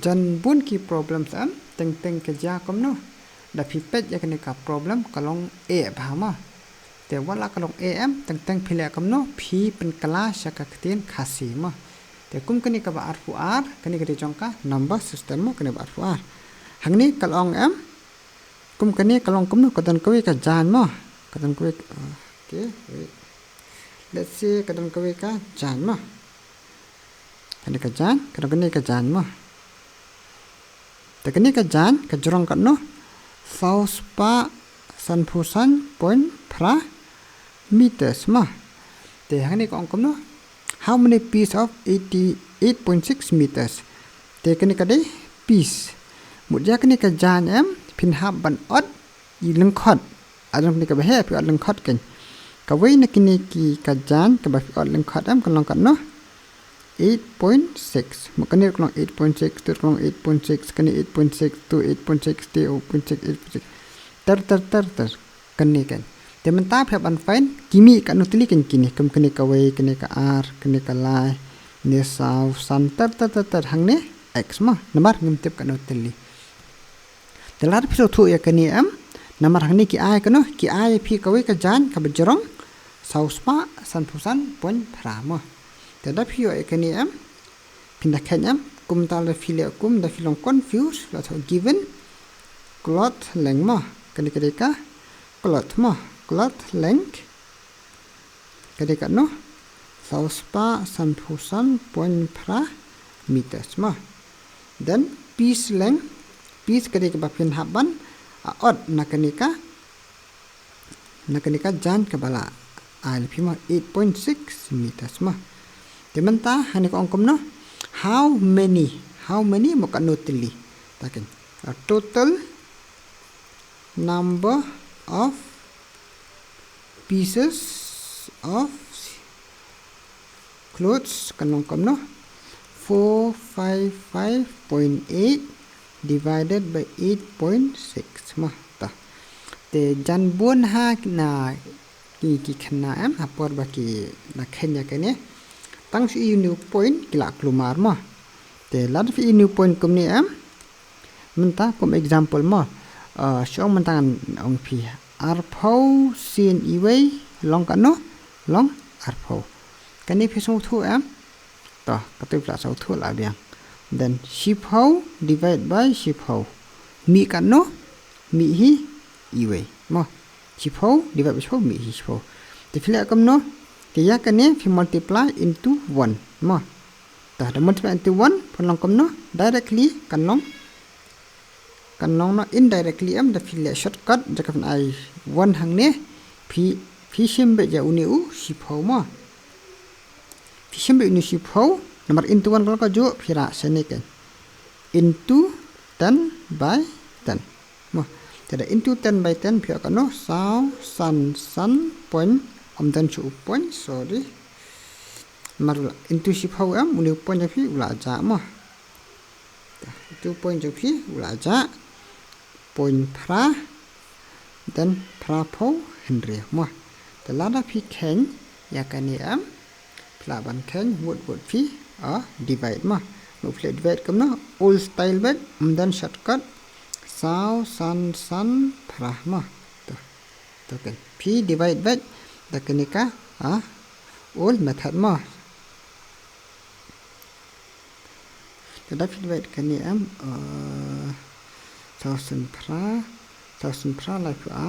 jan bun ki problems am teng ke ja kom no da phi pet ya kene ka problem kalong a bha ma te wala kalong am teng phile kom no phi pen kala shaka ktin khasi ma te kum kene ka ba arfu ar kene ke jongka number system mo kene ba arfu ar hangni kalong am kum kene kalong kom no kadan kawi ka jan mo kadan kawi okay let's see kadan kawi ka jan mo kene ka jan kene ka jan mo te kene ka jan ka jrong ka no sauspa sanphusan point pra meters ma te hangni ko angkom no how many piece of 88.6 meters te kene ka dei piece mudya kene ka jan em phin hab ban ot yi leng khot adong ni ka ba he pi ot leng khot ken ka wei na kene ki ka jan ka ba ot leng khot em kalong ka no 8.6 makane klong 8.6 to klong 8.6 kane 8.6 to 8.6 to 8.6 ter kane kan te man ta phep an fain kimi ka no tili kan kini kam kane ka wei kane ka r kane ka lai ne saw san ter hang ne x ma namar ngim tip ka no tili te lar phi thu ya kane am namar hang ne ki ai ka no ki ai phi ka wei ka jan ka bajrong saw spa san phusan pon phra ma te da phi ya kane am pinda kanyam kum ta le file kum da filong confuse la tho given cloth length ma kane kade ka cloth length kade ka no sauspa sanphusan point pra meters ma then piece length piece kade ka ba phin haban a odd nakanika jan ka bala al phima 8.6 meters ma demanta hani ko angkom no how many mo kanotili taken a total number of pieces of clothes kanong kom no 455.8 divided by 8.6 ma ta te jan bun ha na ki khna am hapor ba ki na khenya kene tang si new point kila klumar ma te lat fi new point kom ni am menta kom example ma shong mentan ong phi arpho sin iwei long ka no long arpho kani phi so thu am to ka tu pla so thu la biang then shipho divide by shipho mi ka no mi hi iwei mo shipho divide by shipho mi hi shipho te phila kam no ke ya kani phi multiply into 1 mo ta da multiply into 1 phon long kam no directly kan long no indirectly am da file shortcut jakam ai 1 hang ne phi shimbe ja uni u shipho ma phi shimbe uni shipho number into 1 ka jo phira seniken into 10 by 10 ma tada into 10 by 10 phia ka no saw san point dan chu point sorry marula into shipho am uni point ja phi ula ja ma 2 point ja phi ula ja point pra dan pra pho henry mo te lada phi khen ya kani am pla ban khen word phi divide ma no play divide kam no old style bet dan shortcut saw san pra ma to kan phi divide bet da kani ka old method ma te da phi divide kani am thousand pra la phu a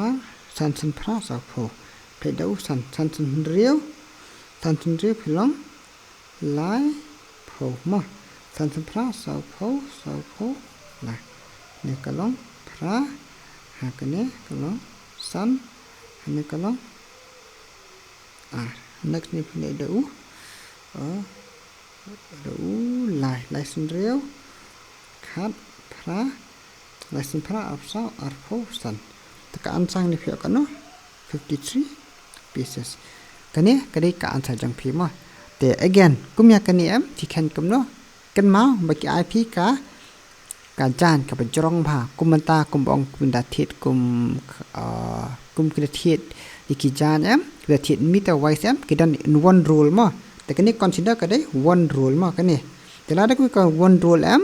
san pra sa pho pe dau san riu philong lai pho ma san pra sa pho la ne kalong pra ha kane kalong san ne kalong next ni phine dau lai san riu khat pra lesson pra apsa arpho san taka ansang ni phio kano 53 pieces kane kare ka answer jang phi ma te again kumya kani am tikhan kumno kan ma baki ip ka jan ka bajrong bha kumanta kumbong kunda thit kum kida thit iki jan am kida thit meter wise am kidan in one rule ma te kani consider ka dai one rule ma kani แต่ละได้ก็1 roll m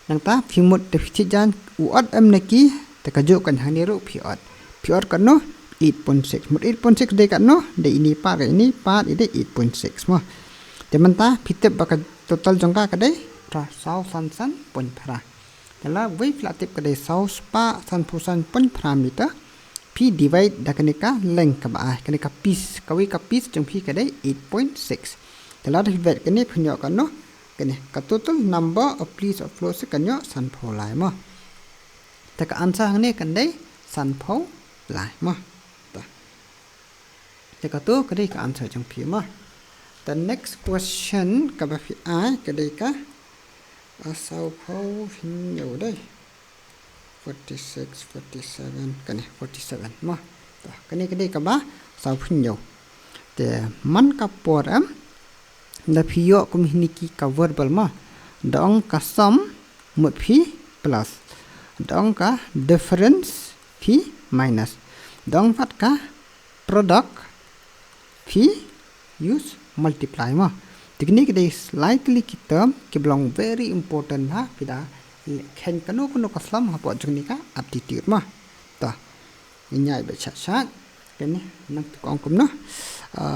นังตาพิมดแต่พิจิจันอุอด m นกีแต่ก็โยกันหานี้รูพิอดกันเนาะ 8.6 หมด 8.6 ได้กันเนาะได้อินี่ปาดอินี่ปาดอีได้ 8.6 มั้งแต่มันตาพิเตบบัก total จงกาก็ได้พระเสาสันปนพระแต่ละเวฟละติบก็ได้เสาสปาสันผู้สันปนพระมิตรพี่ divide ดักนิกาแรงกับกันนิกา piece กวิกับ piece จงพี่ก็ได้ 8.6 แต่ละที่เวทกันนี่พญอกันเนาะกันนี่ก็ total number of piece of flow สิกันเนาะสันโพหลายมั้งแต่ก็ answer หังนี้กันได้สันโพหลายมั้งแต่ก็ตัวก็ได้ก็ answer จงพี่มั้งThe next question กับพี่ก็ได้ก็เสาโพหินอยู่ได้46 47กันนี่47มั้งกันนี่ก็ได้กับเสาหินอยู่แต่มันกับปอดda piyo kum hiniki ka verbal ma dong ka sum mut phi plus dong ka difference phi minus dong fat ka product phi use multiply ma technique de slightly ki term ki belong very important ha pida khen kanu ka slam ha po jni ka aptitude ma ta nyai ba cha cái này nang kong kum no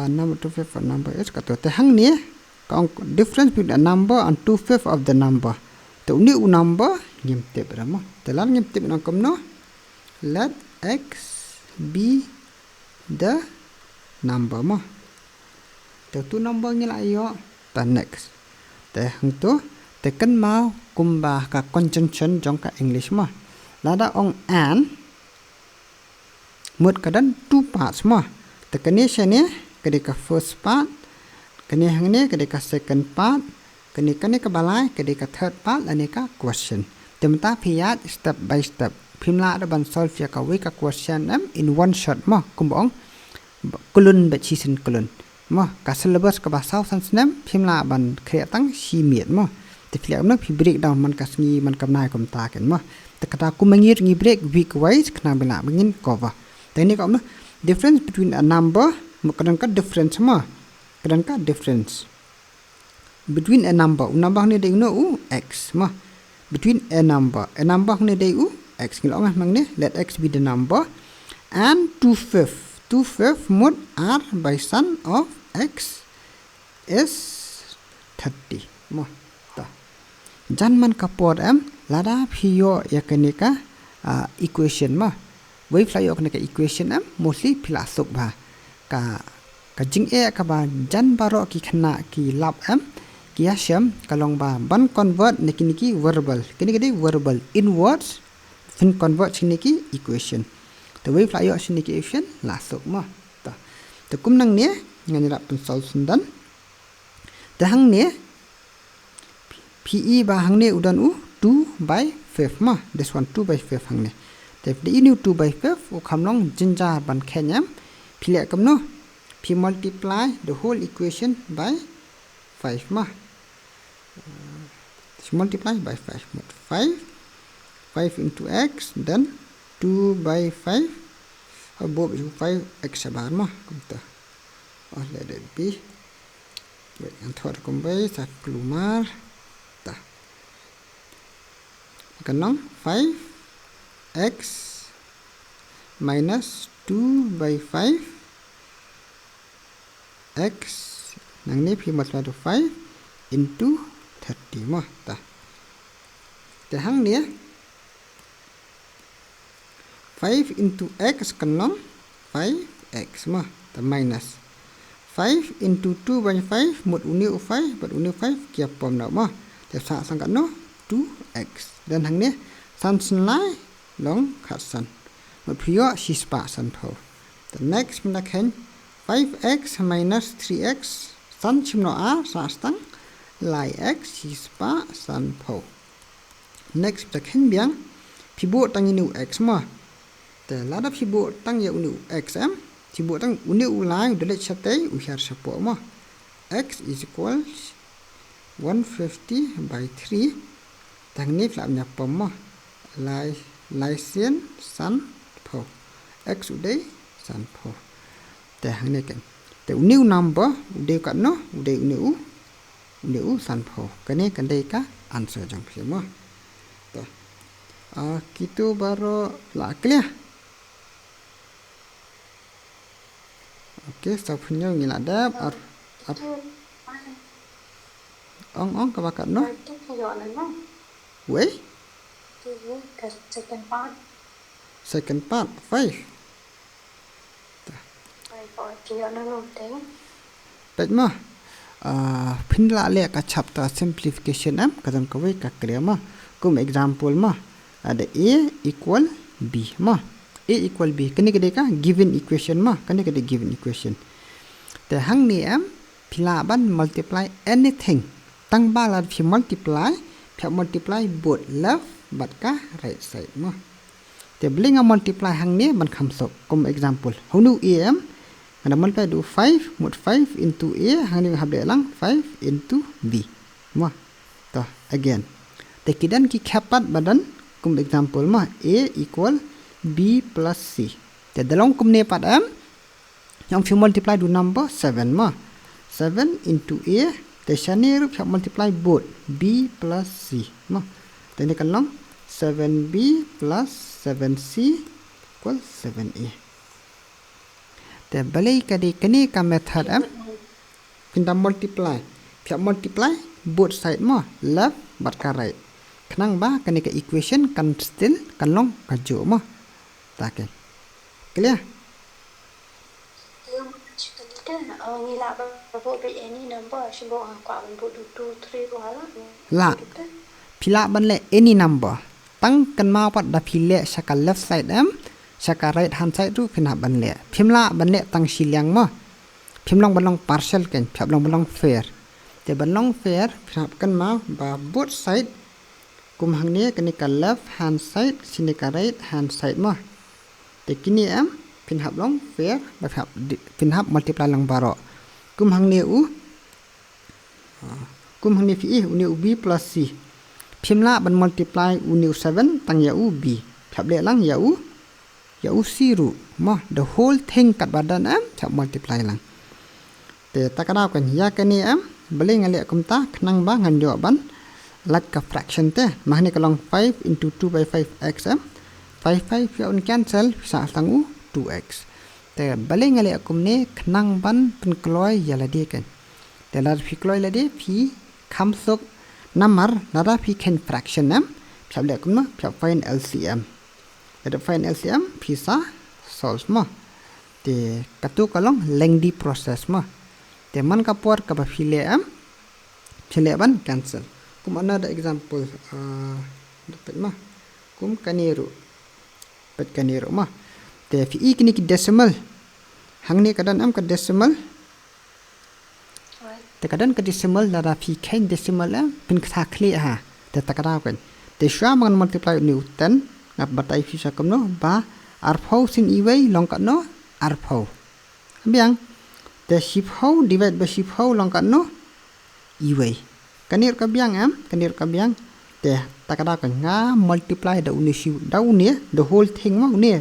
number 2/5 for number is ka to te hang ni kong difference between a number and 2/5 of the number to new number nyem te bramo te lan nyem te nang kum no let x be the number ma te tu number ngi la yo ta next te hang to te kan mau kum ba ka conjunction jong ka english ma la da ong an mut kadan 2 parts ma te kani shane kadi ka first part kani hangne kadi ka second part kani ka balai kadi ka third part ane ka question temta phiyat step by step phimla da ban solve ya ka we ka question in one shot ma kumbong kulun be chi sin kulun ma ka syllabus ka ba saw san snem phimla ban khre tang chi miet ma te philak nak phi break down man ka sngi man kam nai kom ta ken ma te kata kumangir ngi break week wise khna bela bingin cover teknik apa difference between a number kadang ka difference ma kadang ka difference between a number ni dei no x ma between a number ni dei x ngilong mang ni let x be the number and 2/5 mod r by son of x is 30 ma ta jan man ka pod lada phiyo yakanika equation ma với fly yok na ka equation mostly philasok ba ka jing e ka ba jan baro ki khana ki lab ki asham kalong ba ban convert niki verbal kini ke verbal in words fin convert niki equation the way fly yok niki equation la sok ma ta kum nang ne ngani rap pen solution dan ta hang ne pe ba hang ne udan 2/5 ma this one 2/5 hang ne the inu 2/5 o khamlong jinja ban khenyam phile kam no phi multiply the whole equation by 5 ma multiply by 5 into x then 2/5 above 5x bar ma kumta let it be wait and thought kumbai sa klumar ta kanong 5x minus 2/5 x nang ni phi multiply to 5 into 30 ma ta te hang ni 5 into x kanong 5x ma ta minus 5 into 2/5 mut uni 5 but uni 5 kia pom na ma te sa sang kan no 2x dan hang ni san lai long khat san mut phio si spa san pho the next min khen 5x minus 3x san chimno a sa stang lai x si spa san pho next the khen biang phibo tang inu x ma te la da phibo tang ye unu x phibo tang unu lai de le chate u hyar sapo ma x is equals 150/3 tang ni flam nya pom ma lai sien san pho x uday san pho te hang ne ken te new number uday kan no uday new san pho kane kan dei ka answer jang phi mo to kitu baro la clear okay sa punyo ngila dap ong ka bakat no wei second part 5 But ma pinla le ka chapter simplification am kadam ka wei ka clear ma kum example ma ada a equal b ma a equal b kani ka de ka given equation ma kani ka de given equation te hang ni am pila ban multiply anything tang ba la phi multiply both left but ka right side ma te bling multiply hang ni ban kham sok kum example how nu am and multiply do 5 mod 5 into a hang ni hab de lang 5 into b ma to again te kidan ki khapat badan kum example ma a equal b plus c te dalong kum ne pat am yang fi multiply do number 7 ma 7 into a te shani rup multiply both b plus c ma te ni kan long 7b plus 7c equal 7a te balai ka de kani ka method am pinda multiply both side ma left but ka right khnang ba kani ka equation kan still kan long ka jo ma ta ke clear ngila ba vote by any number shibo kwa ban vote 2 3 ko hala la pila ban le any number tang kan ma pat da phile shaka left side am shaka right hand side ru phina ban le phimla ban le tang shiliang ma phimlong ban long partial ken phablong ban long fair te ban long fair phap kan ma ba both side kum hang ne kan ka left hand side sine ka right hand side ma te kini am phin hab long fair ba phap phin hab multiply lang baro kum hang ne fi u ne u b plus c phimla ban multiply u ne 7 tang ya u b phap le lang ya u c ru ma the whole thing kat badan am phap multiply lang te takada kan ya kan ni am bale ngale kum ta khnang ba ngan jo ban lat ka fraction te mahni ka long 5 into 2 by 5x am 5 ya un cancel sa tang u 2x te bale ngale akum ne khnang ban pen kloi yala de kan te la phi kloi la de phi kham sok number nada phi ken fraction nam phap le akum na phap find LCM te find LCM phi sa solve ma te katu kalong lengthy process ma te man ka por ka ba phi le am phile ban cancel kum another example dapat ma kum kaniru ma te fi ikni ki decimal hang ni kadan am ka decimal te kadan ka decimal la fi kain decimal am pin kha khli ha te takara kan te shwa man multiply ni 10 ngap batai fi sa kam no ba arphau sin iwei long ka no arphau biang te shiphau divide by shiphau long ka no iwei kanir ka biang am kanir ka biang te takara kan nga multiply da unishi da unie the whole thing ma unie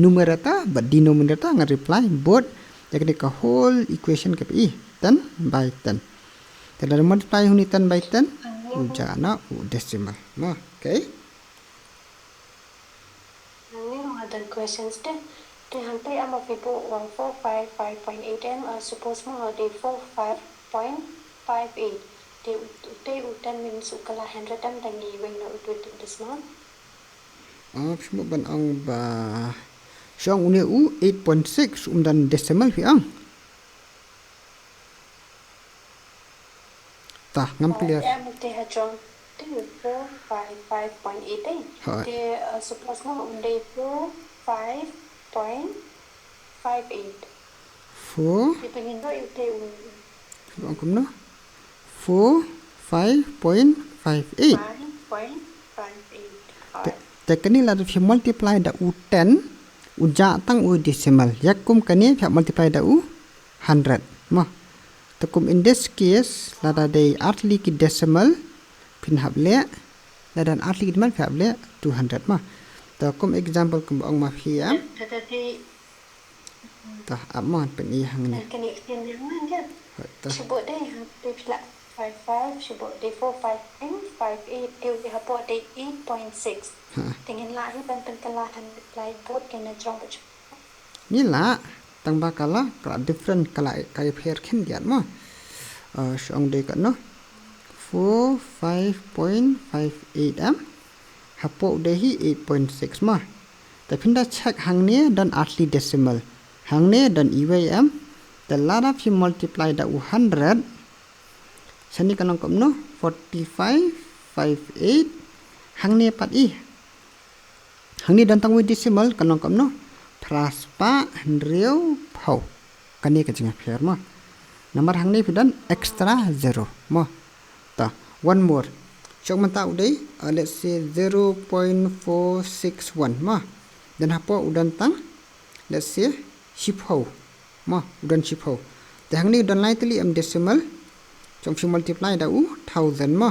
numerator but denominator nga reply both teknik ka whole equation ka pi 10 by 10 te da multiply huni 10 by 10 uja na decimal ma okay other questions te hante am of people 145.5.8 m suppose mo de 45.58 te utan min sukala 100 m tangi when no with this month semua ban ang ba syang uni u 8.6 dan decimal fi ang ta ngam clear te ha jong te 455.8 te suppose mo unde 4.58 te pengin do te ang kum no 4.58 te kani la fi multiply da u 10 uja tang u decimal yakum kani fi multiply da u 100 ma takum in this case la da de artli ki decimal pin hable la dan artli ki decimal fi hable 200 ma takum example kum ong ma fi am ta amon pen i hang ni kani extend yang Sibo day hampir pila 55 sibo day 458 eu di hapo day 8.6 tingin la hi ban penkalahan apply board kena jong bach นี่ล่ะตั้งบากะละกะ different กะละไกเพรขึ้นเดียดมาช่องเดกันเนาะ 45.58 am ฮับโปเดฮี 8.6 มาแต่พินดาเช็คหังนี้ดัน earthly decimal หังนี้ดัน EYM แต่ลาดาพิม multiply da 100 ฉะนี้กันน้องกับเนาะ 45.58 หังนี้ปัดอีหังนี้ดันตั้งไว้ decimal กันน้องกับเนาะpraspa riu phau kani ka jinga pher ma number hang ni pidan extra 0 ma ta one more chok man ta udai let's say 0.461 ma dan hapo udan tang let's say shiphau ma udan shiphau te hang ni udan lai tli am decimal chom shi multiply da u 1000 ma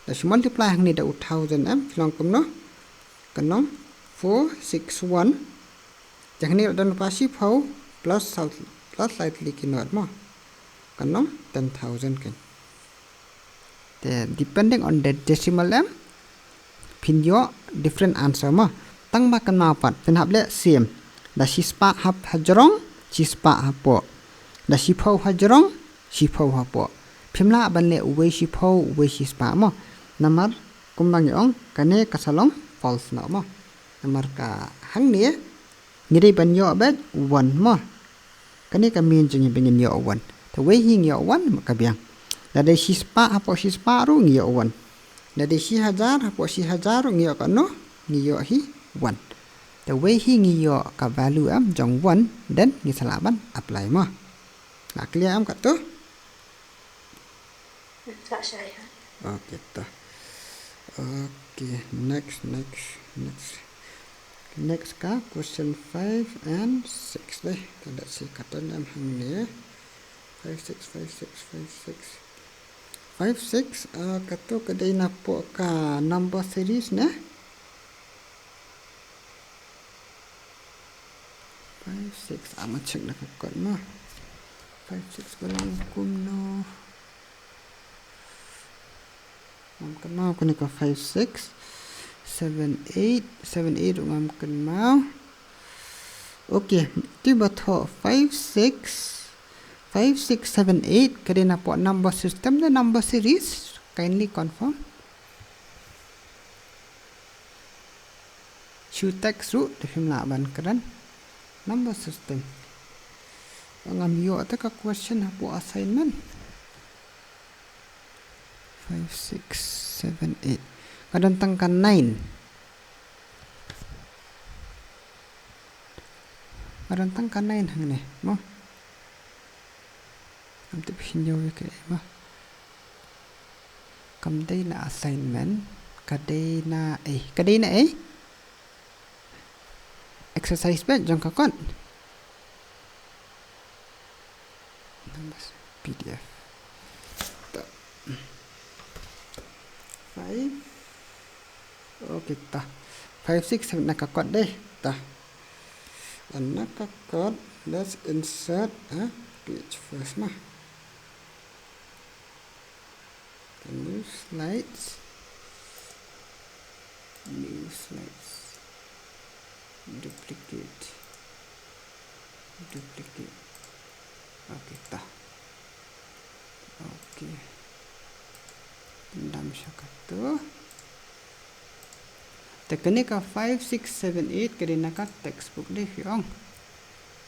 da shi multiply hang ni da u 1000 am long kom no kanong 461 จังนี้ดันปาชิพาว plus slightly กินอดมากันน้อง 10,000 กันแต่ depending on the decimal m พินโย different answer มาตั้งมากันมาปัดเป็นหับและเสียมดาชิสปาหับฮัจรองชิสปาหับปอดาชิพาวฮัจรองชิพาวหับปอพิมละบันเลอุเวชิพาวอุเวชิสปามานัมร์กุมบังยองกันเนกะสลอง false นะมานัมร์กะหังนี้นี่ได้บันยอแบบวันมากันนี่ก็มีนจะยังเป็นยอวันแต่เวหิงยอวันมันก็เบียงแล้วได้ชิสปาพอชิสปารู้ยอวันแล้วได้ชิ1000พอชิ1000รู้ยอกันเนาะยอหิวันแต่เวหิงยอกับ value am จงวันเด่นนี่สลับบัน apply มาน่าเคลียร์am กันตัว tak saya okay ตัว okay next ka question 5 and 6 deh tanda si katan am hang ni 56 kato kadai na po ka number series na 56 ama check na kakot mo 56 walang kum no am kana ko ni ka 56 78 ngam kan mau okay tiba tho 5678 kadena po number system the number series kindly confirm chu text ru de himla ban kan number system ngam yo ta ka question po assignment 5678 kadang tangkan 9 kadang tangkan 9 hang ni mo am tu pinyo ke ma kam dai na assignment kadai na exercise bet jong ka kon PDF 5 okay ta 567 nakakot deh ta nakakot let's insert a page first ma new slides duplicate okay ta okay dam syakato tekne ka 5678 kadena ka textbook deh yong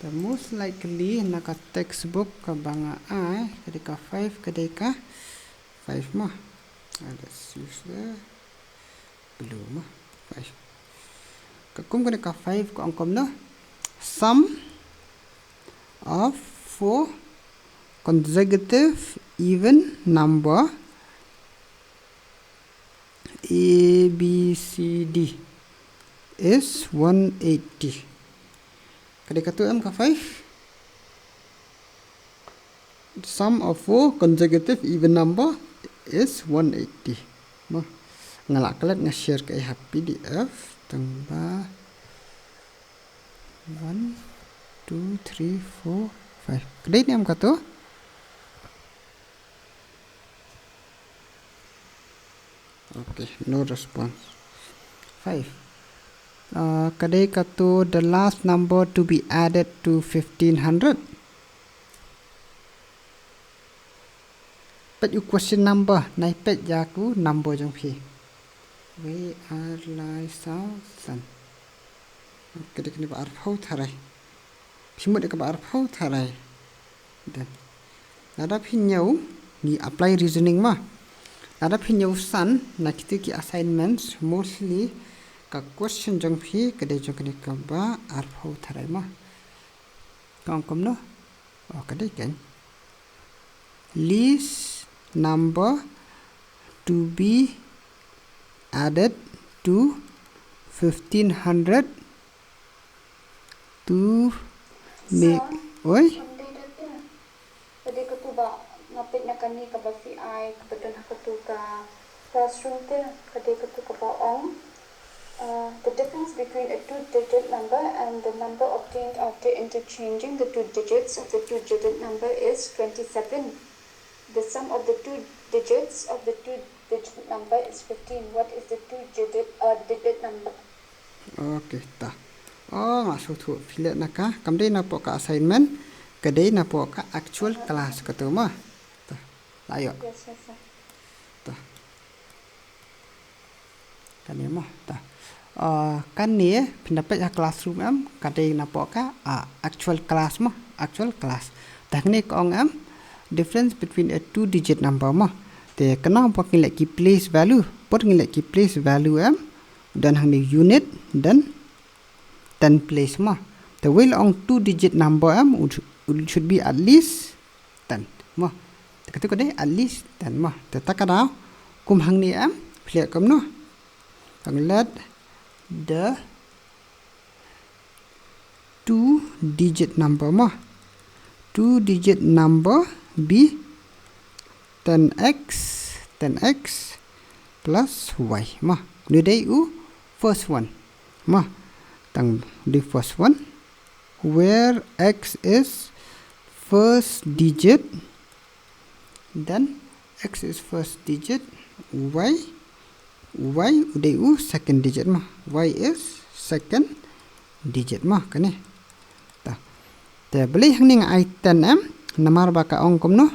the most likely naka textbook ka banga ai kadeka 5 kadeka 5 ma let's use the blue ma 5 kakum kadeka 5 ko angkom no sum of 4 consecutive even number A, B, C, D is 180. Kadeka tu am ka 5. Sum of 4 consecutive even number is 180. Ma ngalak kalat nge-share ke PDF tambah 1 2 3 4 5. Kadai ni am ka tu Okay, no response. 5. Kadai katu the last number to be added to 1500. Pet you question number. Nai pet yaku number jang phi. We are like thousand. Kadai kini ba arphau tharai. Phimut ka ba arphau tharai. Dan. Nada phi nyau ni apply reasoning ma. Ada pinjau san na kita ki assignments mostly ka question jang phi kadai jang kini ka ba arphau tharai ma kong kom no kadai kan least number to be added to 1500 to make oi ngapit na kani ka ba fi ai kapatun hakatu ka classroom te kade katu ka ba ong the difference between a two-digit number and the number obtained after interchanging the two digits of the two-digit number is 27. The sum of the two digits of the two-digit number is 15. What is the two-digit number? Okay, ta. Masuk tu filet naka kamdai na po ka assignment kadai na po ka actual class katu ma. Ayo. Yes, sir. Tah. Kan ni mah tah. Kan ni pendapat ya classroom am kadai nampak ka actual class mah, actual class. Tah ni kong am difference between a two digit number mah. Te kena apa ngilek ki place value, pot ngilek ki place value am dan hang ni unit dan 10 place mah. The will on two digit number am should be at least 10 mah. Kata ko dai at least 10 mah. Takada kum hang ni am clear kam no. Tang let the two digit number mah. Two digit number be 10x plus y mah. Ni dai first one mah. Tang the first one where x is first digit, then x is first digit, y udah second digit mah, y is second digit mah kan eh. Tah. Te beli hang ning item am namar baka ong kom no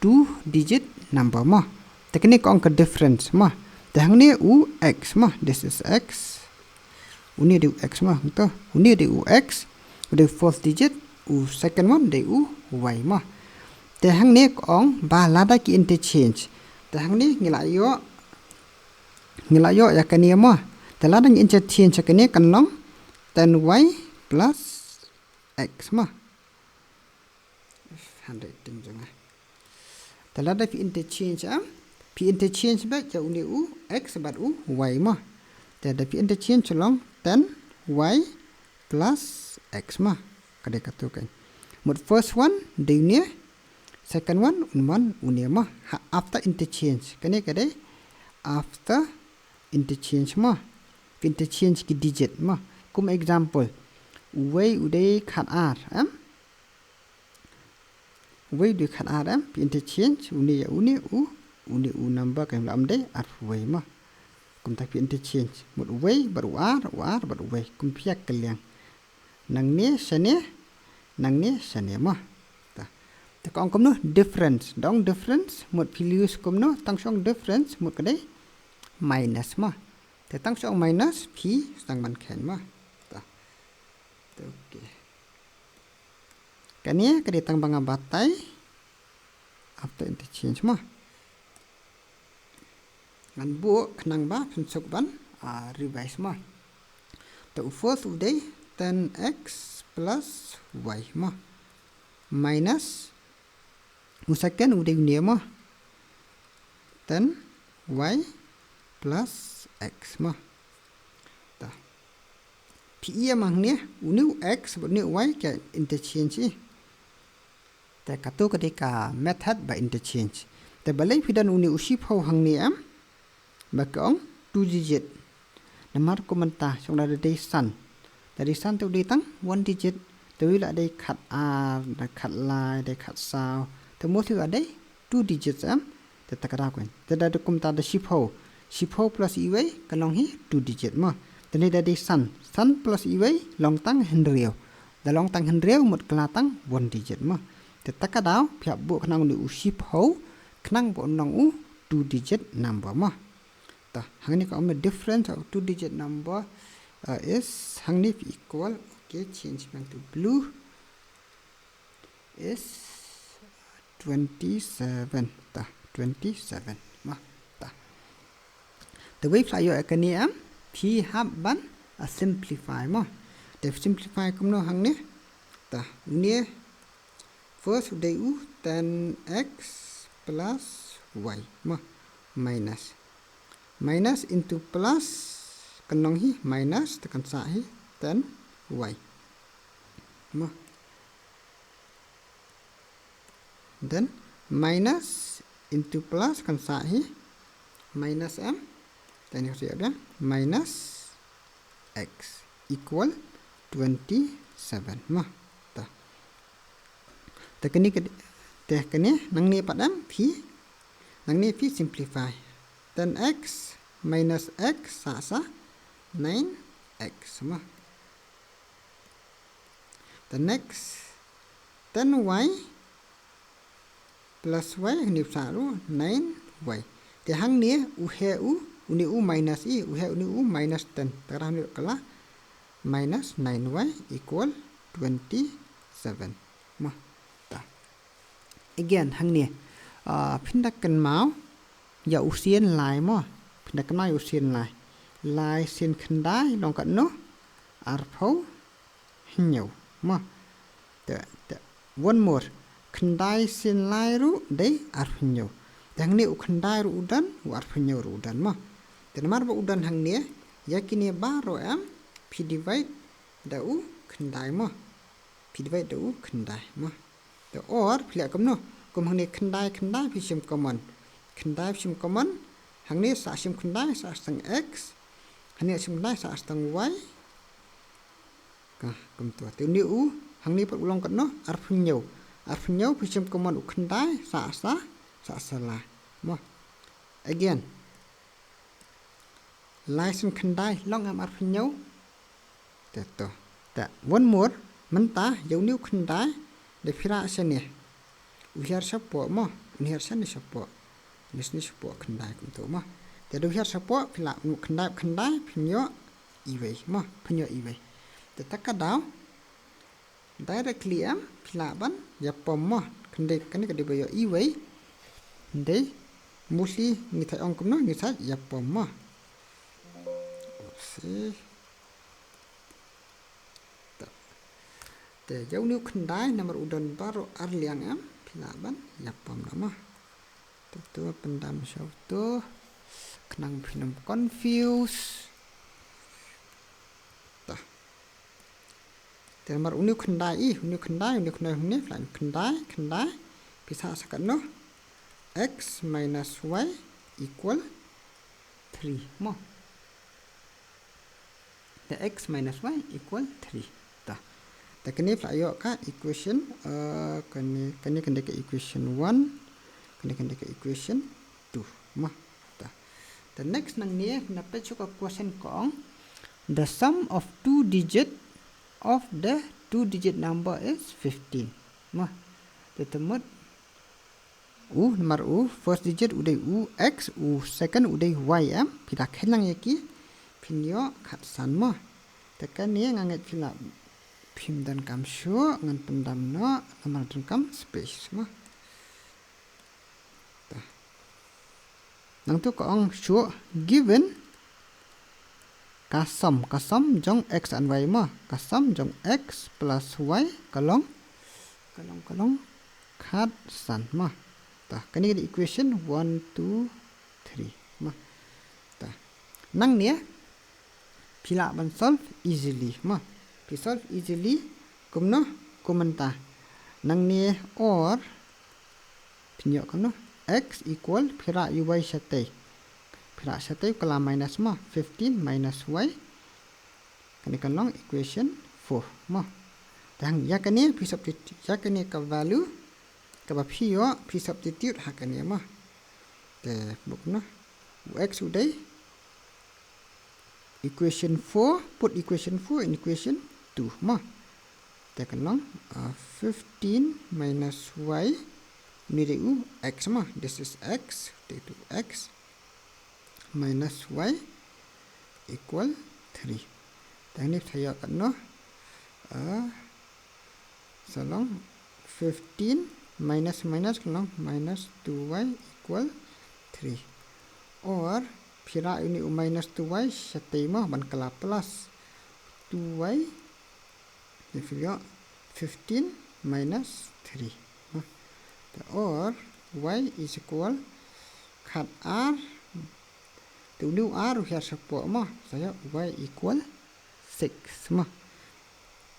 two digit number mah. Teknik ong ke difference mah. Te hang ni x mah, this is x. Uni di x mah, betul. Uni di x, udah fourth digit, second one di y mah. Te hang ni ong ba lada ki interchange. Te hang ni ngilayo ya kani mah. Te lada ki interchange kani kan long 10y plus x mah. 100 ting jang. Te lada ki interchange am. Pi interchange ba ja uni x bat y mah. Te da pi interchange long 10y plus x mah. Kadai katu kan. Mut first one di ni second one unia mah after interchange kani kadai after interchange mah interchange ki digit mah kum example way udai khat r am way du khat r am interchange uni number kan lam dai ar way mah kum tak interchange mut way baru r baru way kum piak kaliang nang ni sane mah. Kong kom no difference dong difference mut pilius kom no tang song difference mut kadai minus mah te tang song minus p sang man khen mah ta okay kania kadai tang banga batai after interchange mah ngan bu khnang ba phensuk ban revise mah to fourth uday 10x plus y mah minus second udah ni mah 10y plus x mah ta pi mah ni uni x ni y ka interchange ta katu kadika method by interchange ta balai pidan uni usi phau hang ni am bakong 2 digit namar ko manta song dari san tu di tang 1 digit tu la dai khat r da khat lai dai khat sao te mo thu adai 2 digits am te takara ko te da kum ta da ship ho 16 plus iway kalong hi 2 digit mo tani dadi sun plus iway long tang henriu da long tang henriu mot kala tang 1 digit mo te takadaw phya bu khnang ni u shipho khnang bo nong u 2 digit number mo ta hangni ko the difference of 2 digit number is hangni equal okay change back to blue is 27 ta 27 ma ta the way fly yo akani am phi hab ban a simplify mo the simplify kum no hang ne ta ne first day u 10x plus y ma minus into plus kanong hi minus tekan sa hi 10y ma then minus into plus kan sa hi minus m tani siap ya minus x equal 27 ma ta tekni teh kene nang ni padam phi nang ni phi simplify 10x minus x sa 9x ma the next 10y plus y ni sa ru 9y te hang ni u he u uni u minus i u he uni u minus 10 tarah ni kala minus 9y equal 27 ma ta again hang ni phindak kan mau ya usian lai mo phindak kan mau usian lai sin khandai long kan no arpho hinyo ma the one more khandai sin lai ru dei arphinyo dang ni u khandai ru udan u arphinyo ru udan ma tenmar ba udan hang ni yakini ba ro am phi divide da u khandai ma phi divide da u khandai ma the or phlia kam no kum hang ni khandai phi sim common khandai sim common hang ni sa sim khandai sa sang x hang ni sim khandai sa sang y ka kum to te ni u hang ni pat ulong kan no arphinyo phi sim common u khandai sa la mo again license khandai long am arphinyo te to ta one more man ta yo new khandai de phira se ne u hiar sapo mo ni hiar san ni sapo ni sapo khandai kum to mo te do hiar sapo phila nu khandai phinyo iwe mo phinyo iwe te takadaw directly am phila ban yapom mo khandai kan ka de yo iwe de mostly ni thai ong kum no ni thai yapom mo see te jau new khandai number udan baro arliang am phila ban yapom na ma tu pendam show tu knang phinam confuse ta te number uni khandai ni flan khandai pisa sakat no x minus y equal 3 mo the x minus y equal 3 ta ta kini fla yo ka equation kani kan ke equation 1 kani ke equation 2 ma ta the next nang ni na pe chuka question kong the sum of two digit of the two digit number is 15 ma tetemut number first digit udai x second udai y am pila khelang yaki phinyo khat san mo tekan ni nganget pila phim dan kam shu ngan pendam no namar dan kam space ma ta nang tu ko ong shu given kasam jong x and y ma kasam jong x plus y kalong khat san ma ta kani the equation 1 2 3 ma ta nang ne phila ban solve easily ma pi solve easily kumno kumanta nang ne or pinyo kumno x equal phira y shatay kala minus ma 15 minus y kani kan long equation 4 ma tang yakani pi substitute yakani ka value ka ba phi substitute hakani ma te bukna x uday equation 4 put equation 4 in equation 2 ma ta kan long 15 minus y ni de u x ma this is x take to x minus y equal 3 ta ni thaya kan no so long 15 minus long minus 2y equal 3 or phira ini minus 2y satay mo ban kala plus 2y if you 15 minus 3 or y is equal khat r tu new r here support mo saya y equal 6 mo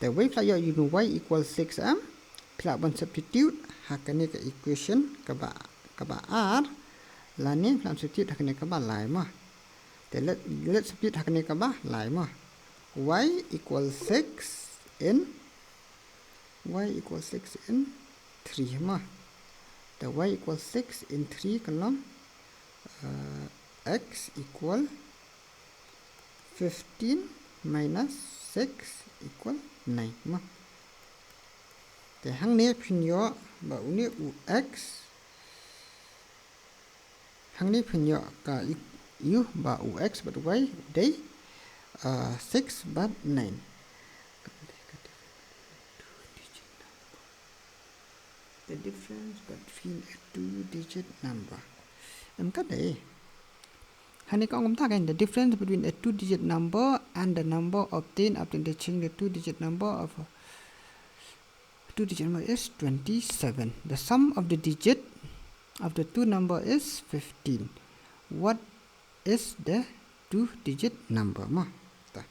the way saya you know y equal 6 phila ban substitute hakane ka equation ka ba r la ni phila substitute hakane ka ba lai mo the let substitute hakane ka ba lai mo y equal 6 in 3 mo the y equal 6 in 3 kan long x equal 15 minus 6 equal 9 mo te hang ne phin yo ba uni u x hang ne phin yo ka u ba u x but y day 6 but 9 the difference between a two-digit number em ka dei hani ka ngom ta kan the difference between a two-digit number and the number obtained after interchanging the two-digit number of two-digit number is 27 the sum of the digit of the two number is 15 what is the two-digit number ma ta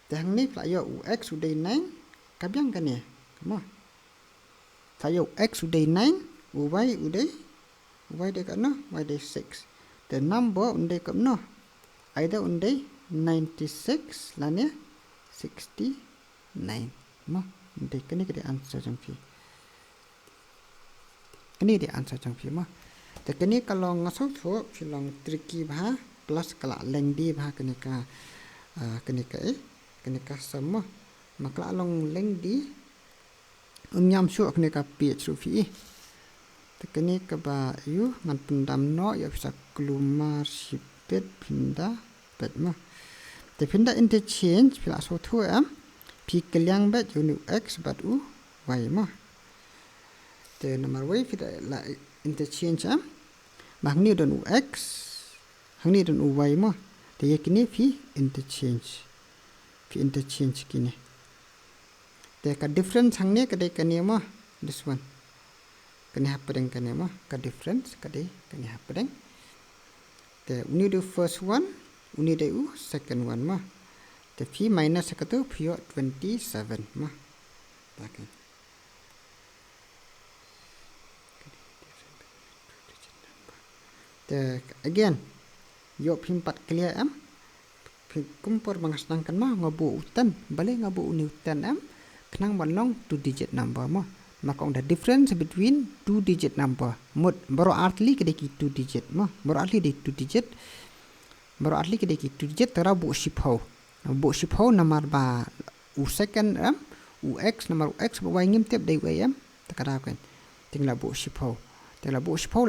tang ni pla yo x uday 9 kabyang kan ni ma tayo x uday 9 y uday y de kan no y de 6 the number unday kam no either unday 96 la ne 69 ma unday kan ni ke answer jang phi kan ni de answer jang phi ma te kan ni kalong ngaso tho philong tricky bha plus kala lengdi bha kan ni ka sam makla long lengdi nyam su akne ka ph ru fi tekene ka ba yu man pendam no ya bisa klumar sipet pinda pet ma te pinda interchange pila so thu pi kelyang bet yu x but u y ma te number way pila la interchange bang ni don u x hang ni don u y ma te yakini fi interchange kini te ka difference hang ne ka de kan ni ma this one kan happening kan ni ma ka difference ka de kan happening te uni the first one uni the second one ma te p minus ka to p 27 ma takan te again yo phimpat clear kumpor bangasnang kan ma ngabu utan bale ngabu utan knang banong two digit number ma makong the difference between two digit number mud baro artli ke ki two digit ma baro artli de two digit ke two digit tara bu shipho number ba u second u x number x ba ngim tep dei way takara kan tingla bu shipho la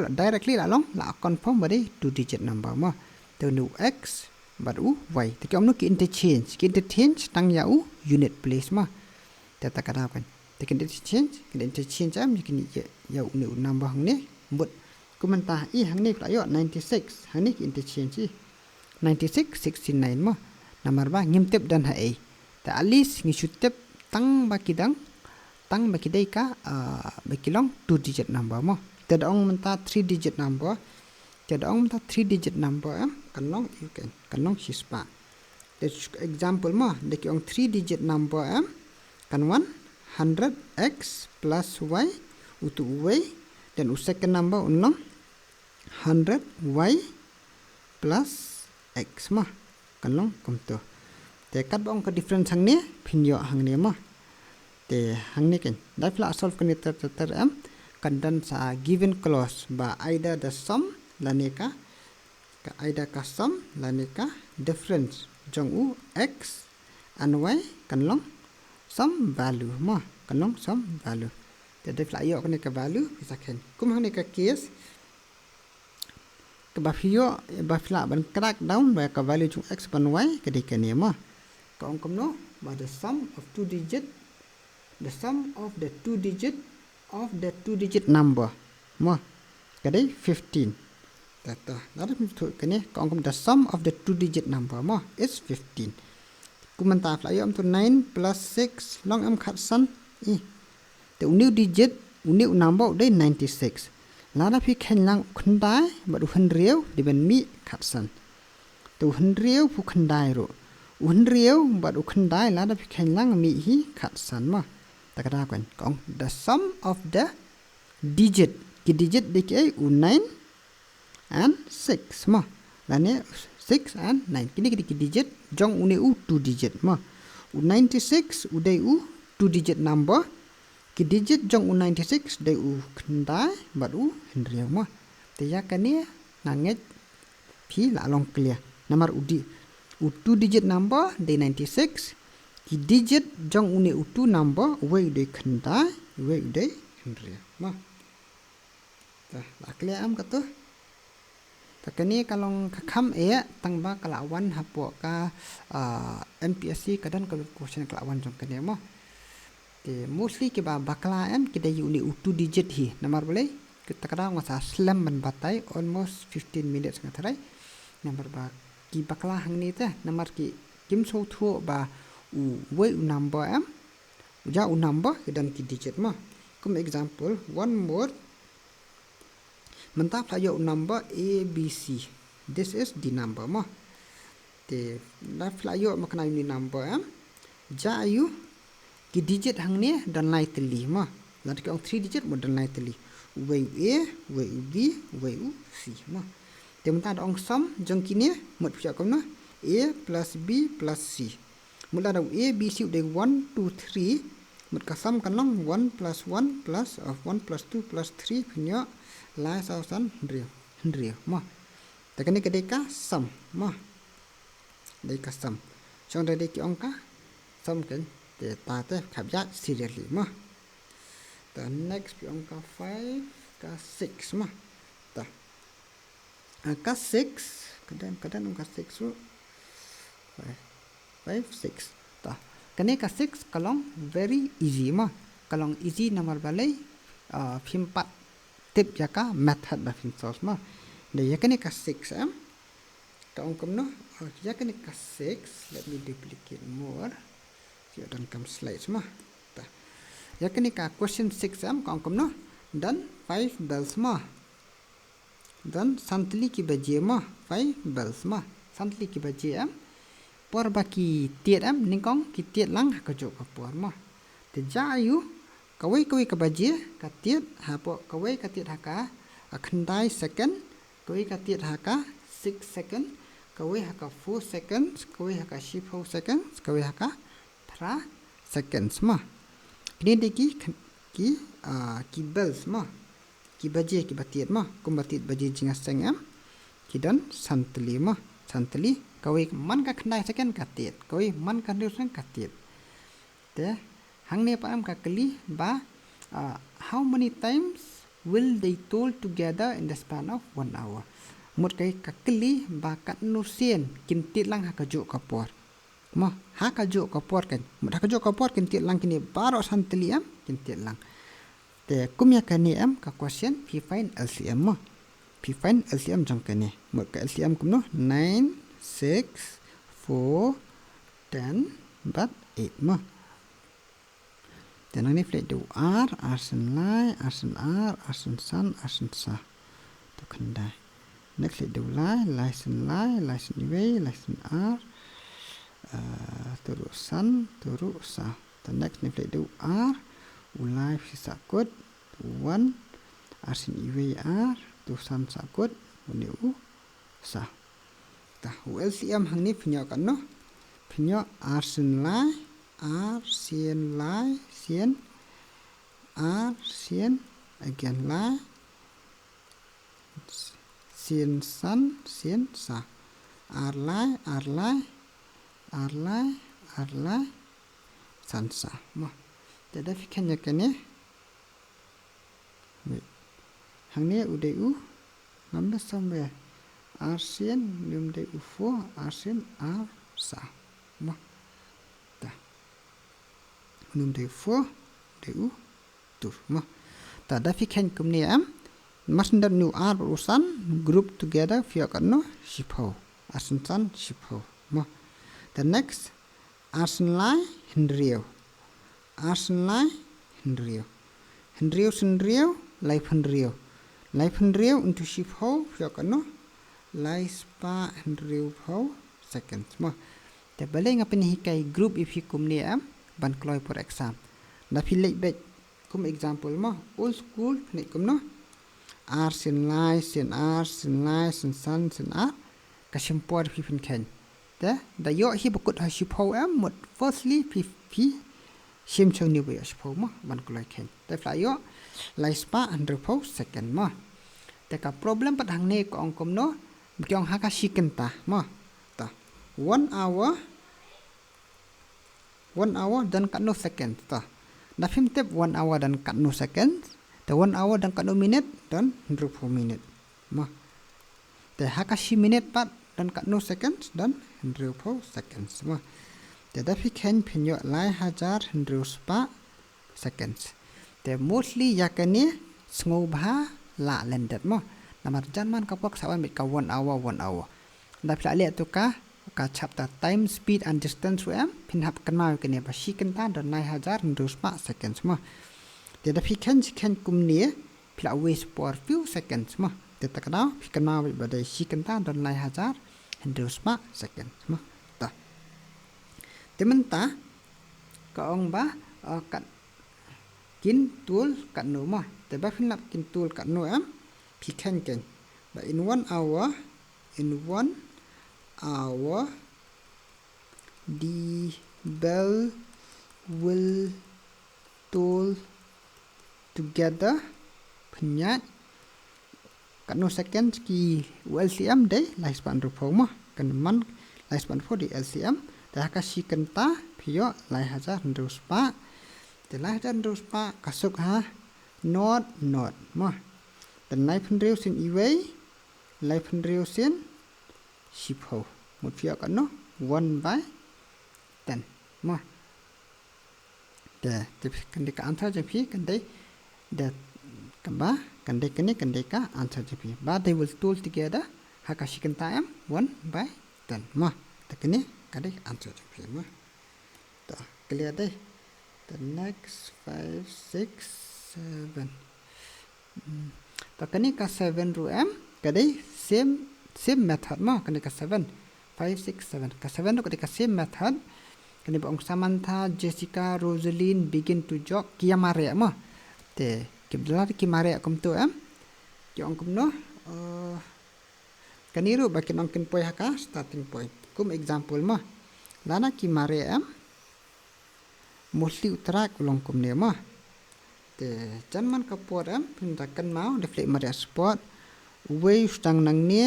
directly la long la confirm ba de two digit number ma the nu x but u y te kom no ki interchange tang ya u unit place ma ta takara kan te kan interchange yakin ya u number hang ne but kumanta I hang ne yo 96 hang ne ki interchange 96 69 ma number ba ngim tep dan ha e ta alis ngi shutep tang ba kidai ka ba kilong two digit number ma ta dong menta 3 digit number kanong you can kanong shispa the example ma de kyong 3 digit number kan 100x plus y utu y then second number unong 100y plus x ma kanong komto te kat bong ka difference hang ne phinyo hang ne ma te hang ne ken dai fla solve kan ter kan dan sa given clause ba either the sum la ne ka ka either ka sum lani ka difference jong u x and y kan long some value ma kan long some value te de fla yo kan ka value bisa ken kum hang ni ka case ka ba phio ba fla ban crack down ba ka value jong x ban y ka de kan ma ka ong kom no ba the sum of two digit of the two digit number ma ka de 15 ta na da tu kan ni ka ong kom the sum of the two digit number ma is 15 kuman ta fla yo am to 9 plus 6 long am khat san the new digit new number de 96 la da phi khen lang khun dai ba du hun rieu di ben mi khat san tu hun rieu pu khun dai ro hun rieu ba du khun dai la da phi khen lang mi hi khat san ma ta ka da kan kong the sum of the digit ki digit de ke u 9 and 6 ma la ne 6 and 9 kini ki digit jong u ne u 2 digit ma u 96 u de u 2 digit number ki digit jong u 96 de u khandai bat u henriau ma te ya kani nanget phi la long clear number u di u 2 digit number de 96 ki digit jong u ne u 2 number we de khandai we de henriau ma ta la clear am ka tu ta kani kalong kham e tangba kala wan hapo ka MPSC kadan ka question kala wan jong kani ma te mostly ke ba bakla am ke de uni u 2 digit hi number boleh kita kadang masa slam ban batai almost 15 minutes ngatai number ba ki bakla hang ni te number ki kim so thu ba u we number am ja u number dan ki digit ma kum example one more mentap sayo number a b c this is the number ma te la flayo makna ni number am ja you ki digit hang ni dan lai teli ma la ki ong 3 digit mo dan lai teli way a way b way c ma te menta ong sum jong ki ni mot pya kom na a plus b plus c mula da a b c de 1 2 3 mot ka sum kan long 1 plus 1 plus of 1 plus 2 plus 3 pnya la sa san rio ma te kan ni ke de ka sum ma de ka sum chong de ki ong ka sum kan te ta te khap ya seriously ma the next pi ong ka 5 ka 6 ma ta ka 6 kadan ong ka 6 ro 5 6 ta kane ka 6 kalong very easy ma kalong easy number balai phim pat tip ya ka method ba phim solve ma de ya kane ka 6 am ta ong kom no ya kane ka 6 let me duplicate more ya dan kam slides ma ta ya kani ka question 6 am kom no dan 5 bells ma dan santli ki baje ma 5 bells ma santli ki baje am por baki tiet am ningkong ki tiet lang ka jo ka por ma te ja yu kawai ka baje ka tiet ha po kawai ka tiet ha ka akhandai second kawai ka tiet ha ka 6 second kawai ha ka 4 seconds kawai ha ka 4 seconds kawai ha ka seconds ma ini de ki bells ma ki baje ki batiet ma kum batiet baje jinga sengam ki dan santli ma santli kawai man ka khnai second ka tiet kawai man ka ndir sang ka tiet te hang ne pa am ka kali ba how many times will they told together in the span of 1 hour mot kai ka kali ba ka nu sien kin tit lang ha ka jo ka por ma ha ka jo ka por kan ma ka jo ka por kin tiet lang kini baro santli am kin tiet lang te kumya kani am ka question p find LCM ma p find LCM jang kani mo ka LCM kum no 9 6 4 10 but 8 ma te nang ni flet do r sin lai r sin r sin san sin sa to kandai next flet do lai sin way lai sin r turu san turu sa the next ni flet do r ulai sa kot 1 asin iwe r tu san sa kot uni u sa ta LCM hang ni phnyo kan no phnyo r sin lai sien r sien again lai sin san sin sa r lai r lai r lai r lai san sa មក តែដល់ fikhen yakane hangnya udah ngambah sampai arsian num de ufo arsian arsa mah ta num de ufo de u tur mah ta da fikhen kumni am masin da nu ar urusan group together fiakanno shipho arsan san shipho mah the next arsan lai hindrio arsan lai hindrio hindrio sindrio lai hindrio lai hindrio untuk shipho fiakanno lai spa hindrio pho seconds mah te bale ngapin hikai group if hikum ni am ban kloi for exam da philek bet kum example mah all school ni kum no r sin lai sin r sin lai sin san sin r ka shimpor phi phin khen te da yo hi bakut ha shipho am mot firstly phi shim chang ni we shipho mah ban kloi khen te fla yo lai spa hindrio pho second mah te ka problem pat hang ne ko ong kum no kyong hakashi kenta ma ta 1 hour dan kat no second ta da phim tep 1 hour dan kat no second te 1 hour dan kat no minute dan 100 minute ma te hakashi minute pat dan kat no seconds dan 100 seconds ma te da phi khen phinyo lai hajar 100 spa seconds te mostly yakane sngoba la lendet ma namar janman kapok sawan bit ka 1 hour da phla le to ka chapter time speed and distance am phin hap kan ma ke ne ba shi kan ta don 9000 spa seconds ma te da phi khen kum ne phla waste for few seconds ma te ta ka phi kan ma ba dai shi kan ta don 9000 spa seconds ma ta te man ta ka ong ba kat kin tul kat no ma te ba phin lap kin tul kat no am phi khen ken but in 1 hour the bell will toll together phnyat kanu second ki LCM dai lifespan ru phoma kan man lifespan for the LCM ta ka si kan ta phio lai haja ru spa te lai haja ru spa kasuk ha not ma the knife hindrio sin iway life hindrio sin shipho một phía kan no 1/10 ma te kan de ka answer je phi kan dei the kan ba kan de kan de ka answer je phi but they will tool together hakashi kan time 1/10 ma te kene ka de answer je phi ma ta clear dai the next 5 6 7 ta kani ka 7 ru am ka dai same method ma kani ka 7 5 6 7 ka 7 ru ka same method kani bang Samantha Jessica Rosaline begin to jog kia mare ma te kibla ki mare kum tu am ki ong kum no kani ru ba kin ong kin poi haka starting point kum example ma lana ki mare am mostly utrak ulong kum ne ma te janman ka por am pindakan mau deflek maria sport wave dang nang ne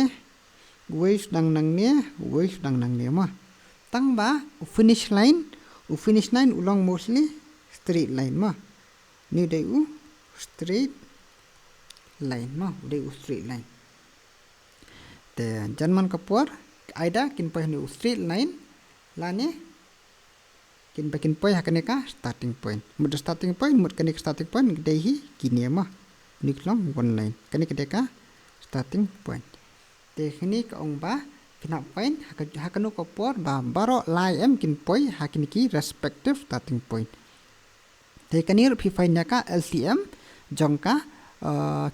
ma tang ba finish line ulong mostly straight line ma ni dai u straight line ma dai u straight line te janman ka por aida kin pa ni straight line la ne kin bakin poi hakane ka starting point mud starting point dai hi kini ma niklong one line kani kede ka starting point te khini ka ong ba kina point hakano ko por ba baro line em kin poi hakini ki respective starting point te kani ru phi find ka LCM jong ka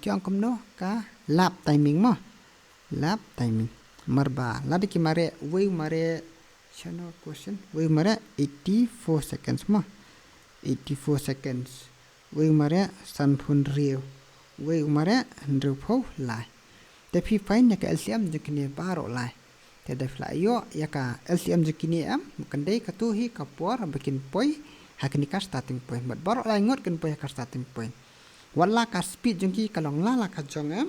ki ong komno ka lap timing marba ladi ki mare way mare chano question way mare 84 seconds ma 84 seconds way mare san phun rio way mare 100 lai te phi find ka LCM jikini baro lai te da fla yo yaka LCM jikini am kan dei ka tu hi ka por bakin poi hakini ka starting point but baro lai ngot kan poi ka starting point wala ka speed jongki kalong la ka jong am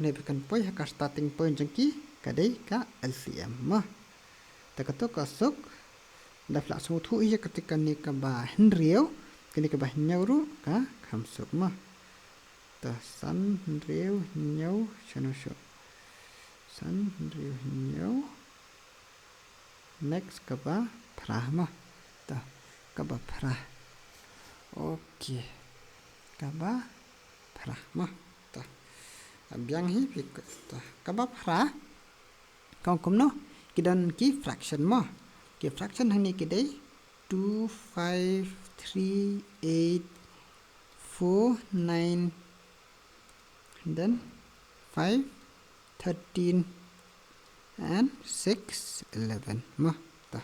kena bikin point haka starting point jengki kadai ka LCM mah ta kato kasuk da langsung thu iya ketika ni ka ba henriau kini ka ba nyau ka khamsuk mah ta san henriau nyau chanusho san henriau nyau next ka ba prah mah ta ka ba prah okay ka ba prah mah ta abyang hi ta ka ba prah kong kumno kidan ki fraction mah ki fraction hani kidai 2 5 3 8 4 9 then 5 13 and 6 11 mah ta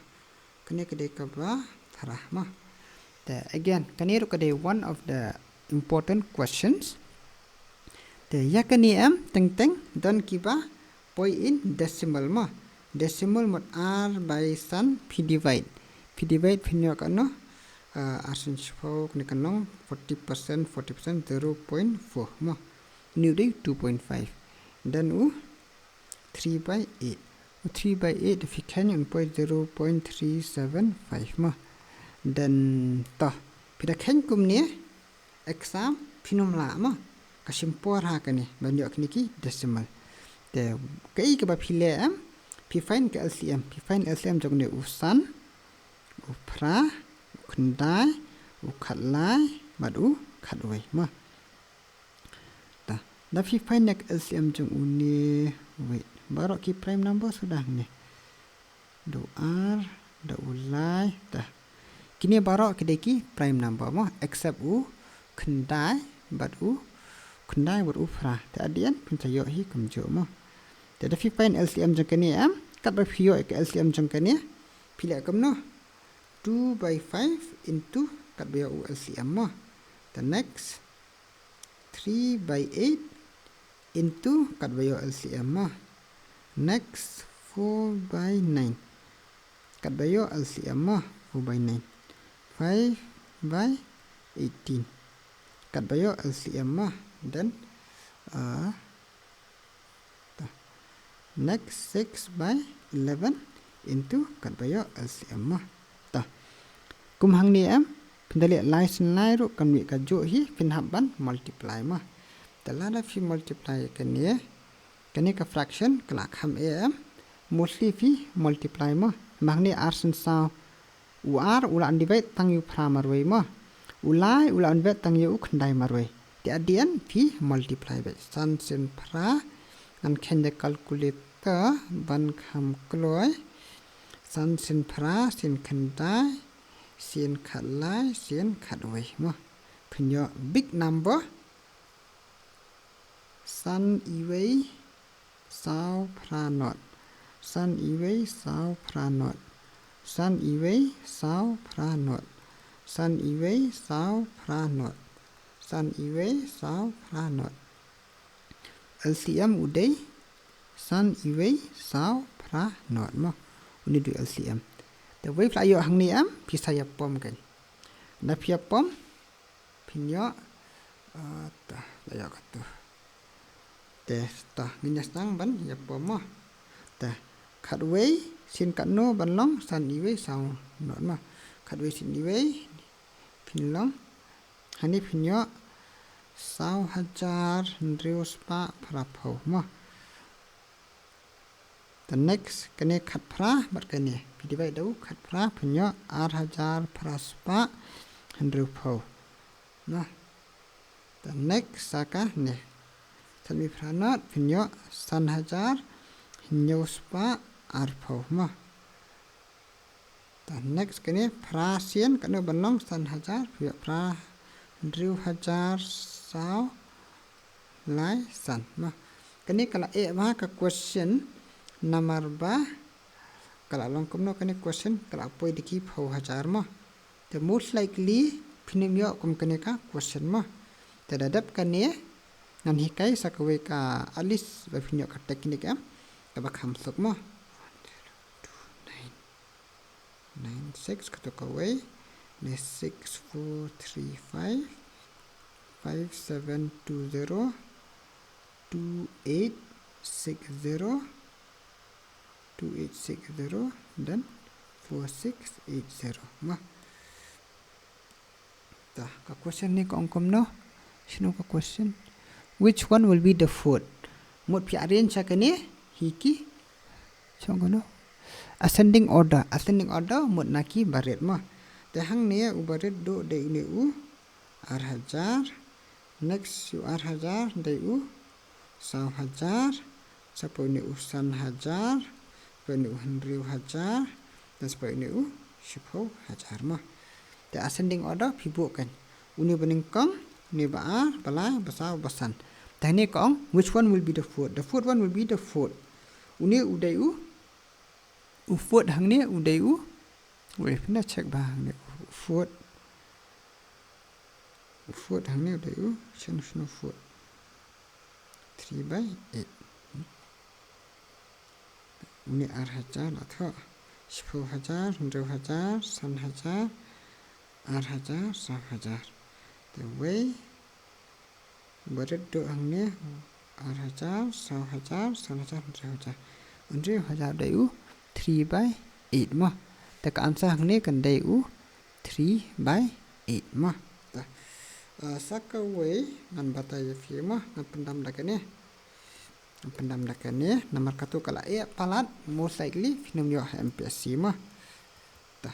kene kidai ka ba prah mah ta again kane ru kidai one of the important questions the yakani am teng don kiba point in decimal mah decimal mod r by sun p divide pinyo kano asin chfok ni kanong 40% 0.4 mah new day 2.5 then 3 by 8 fikanya point 0.375 mah then ta pida khen kum ni exam pinum la mah kasimpor ha kani banyo kniki decimal te kai ka ba phile am pi find ka LCM jong ne usan upra khandai ukhatlai madu khatwai ma ta da pi find ka LCM jong uni wait baro ki prime number sudah ni do r da ulai ta kini baro kideki prime number ma except u khandai badu khandai badu upra ta adian pintayo hi kamjo ma the find LCM jong kani am kat ba phio ek LCM jong kani phile kam no 2 by 5 into kat ba LCM mo the next 3 by 8 into kat ba LCM mo next 4 by 9 kat ba LCM mo 4 by 9 5 by 18 kat ba LCM mo then next 6 by 11 into kat bayo LCM mah ta kum hang ni am pindali lai snai ru kan mi ka jo hi pin haban multiply mah ta la da fi multiply kani ka fraction kala kham am mostly fi multiply mah mang ni r sin sa u r ulan divide tang yu pramar wei mah ulai ulan vet tang yu khandai marwei ti adian fi multiply be san sin pra an khen de calculator ban kham kloi san sin phra sin khandai sin khalai sin khadwei mo phinyo big number san iwei sao phra not san iwei sao phra not san iwei sao phra not san iwei sao phra not san iwei sao phra not LCM udai san iwei sao phra not mo uni du LCM the way fly yo hang ni am pisaya pom kan na pia pom pinyo ta ya katu te ta nginya stang ban ya pom mo ta khatwei sin kanno ban long san iwei sao not mo khatwei sin iwei pinlong hani pinyo sao hajar rius pa phra phau mo the next kane khat phra bat kane divide dau khat phra phunyo r hajar praspa 100 phau na the next saka ne thami phra not phunyo san hajar nyospa r phau ma the next kane phra sien kane banong san hajar phya phra 100 hajar sao lai san ma kane kala e ma ka question number ba kala long kumno kane question kala poi diki phau hajar ma the most likely phinimyo kum kane ka question ma the dadap kane nan hikai sakwe ka alis ba phinyo ka technique am ka ba kham sok ma 96 kato ka way ne 6435 5720 2860 then 4680 มาta ka question ni ko angkom no shino ka question which one will be the fourth mot phi arrange sakane hiki chongono ascending order mot naki baret ma te hang ne u baret do de ne u 8000 next u 8000 de u 20000 sapo ne u 1000 ne u 100000 dan sapo ne u 10000 ma the ascending order phi bu kan uni baning kong ni ba balai basau basan tani kong which one will be the fourth one will be the fourth uni udai u fourth hang ne udai u wait pina check ba hang ne fourth hang ne udai u shino fourth 3/8 uni 8000 atho 10000 100000 100000 8000 100000 the way baret do hang ne 8000 100000 100000 100000 dai u 3/8 ma ta ka answer hang ne kan dai u 3/8 ma ta saka way nan batai fi ma nan pendam dakane nomor 1 kala e palat most likely finum yo MPSC ma ta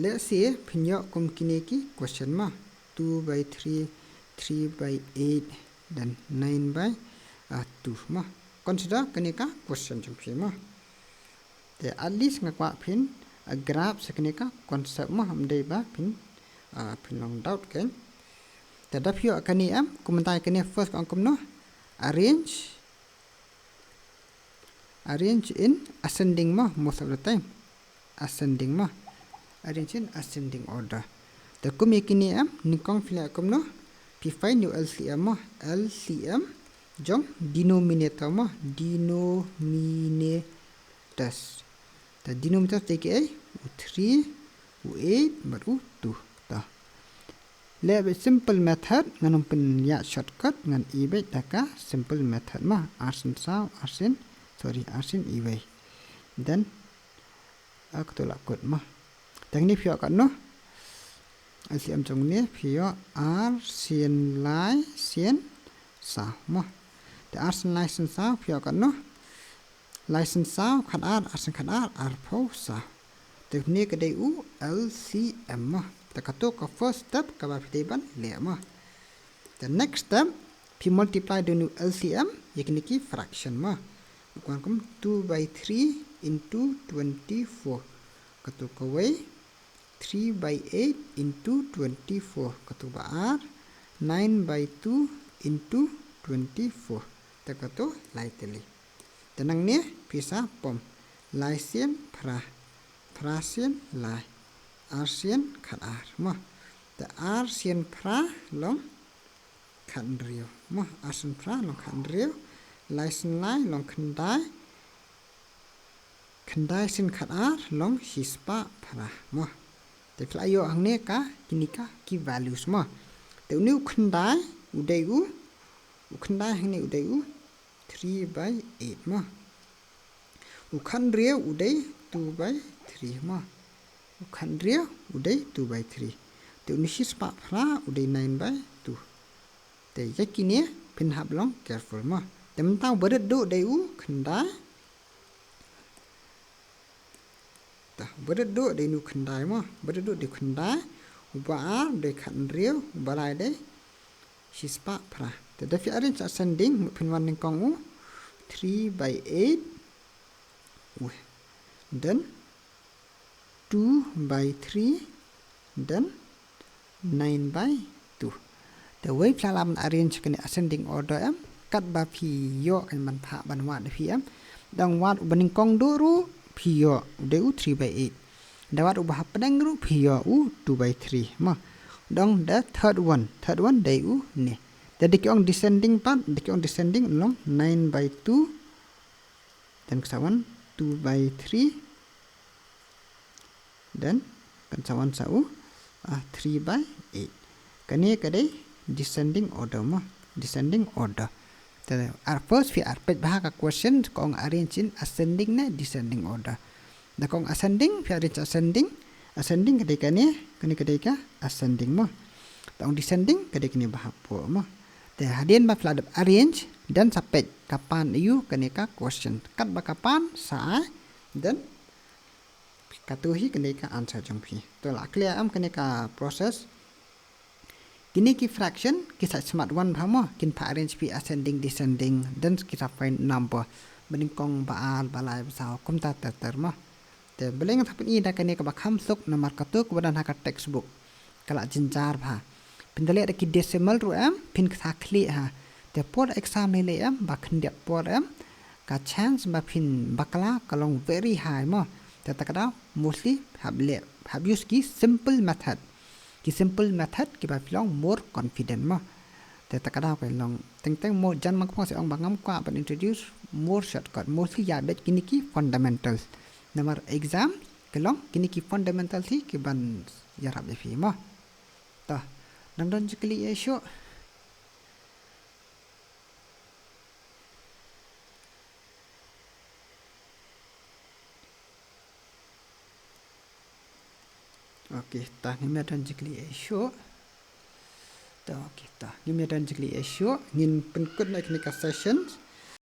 let's say pinyo kum kineki question ma 2/3 3/8 dan 9/2 ma consider kaneka question champi ma te at least ngakwa pin a graph sakneka concept ma hamdei ba pin long doubt kan te dapyo kani am kumentai kani first angkom no arrange in ascending ma most of the time ascending ma arrange in ascending order te kumi kini am nikong fila kom no p5 new LCM ma LCM jong denominator ma denominators the denominator take a 3 8 baru 2 ta lebe simple method nganum pen ya shortcut ngan ibe taka simple method ma arsin ibe then aktola kot ma teknik phi ka no LCM jong ne phi arsin lai sien sa ma the arsin lai sien sa phi ka no license sa khan arsin khan arpho sa teknik dei u LCM ma ta kato ka first step ka ba phite ban le ma the next step phi multiply the new LCM yakniki fraction ma kwan kum 2/3 into 24 kato ka way 3/8 into 24 kato ba 9/2 into 24 ta kato laiteli tenang ne pisa pom laisien prasien lai arsien khan ar ma the arsien pra long khan rio ma arsien pra long khan rio laisen lai long khandai sin khan ar long hispa pra ma te klayo hangne ka kinika ki values ma te new khandai udai u khandai hangne udai u 3/8 ma ukhan rio udai 2/3 ma ukhan rio udai 2/3 te unishis pa phra udai 9/2 te yakine pin hab long careful ma tem tau bedet do dai u khandai ta bedet do dai nu khandai ma bedet do de khandai uba de khan rio balai dai hispa phra te dafi arrange ascending pin wan ning kong u 3/8 then 2/3 then 9/2 the way phalam arrange kan ascending order am kat ba phi yo kan man pha ban wa de phi am dang wat baning kong do ru phi yo de u 3/8 dawat ubah padang ru phi yo u 2/3 ma dong the third one de u ne the dikyong descending part dikyong descending long 9/2 then kasawan 2/3 then kan sawan sau 3 by 8 kani kade descending order mo descending order the first fi arpet bah ka question kong arrange in ascending na descending order da kong ascending fi arrange ascending kade kani kade ka ascending mo tong descending kade kini bah po mo te hadin ba flood arrange dan sapet kapan you kani ka question kat ba kapan sa dan katuhi kani ka answer jong phi to la clear am kani ka process kini ki fraction kisah smart one phamo kin pha arrange pi ascending descending dan kita find number bening kong baal balai basau kumta ter mo te beleng thapin i da kani ka ba kham sok nomor katuk badan ha ka textbook kala jinjar pha pindale da ki decimal ru am pin kha khli ha te por exam le am ba khndiat por am ka chance ba phin bakla kalong very high mo te takada mostly have use ki simple method ki ba long more confident mo te takada ko long teng more jan mak phang se ong bangam kwa but introduce more shortcut mostly ya bet kini ki fundamentals number exam kelong kini ki fundamental thi ki ban yarab fi mo ta nang don jikli esho okay ta ngimedan jikli esho ta okay ta ngimedan jikli esho ngin penkut na kini ka sessions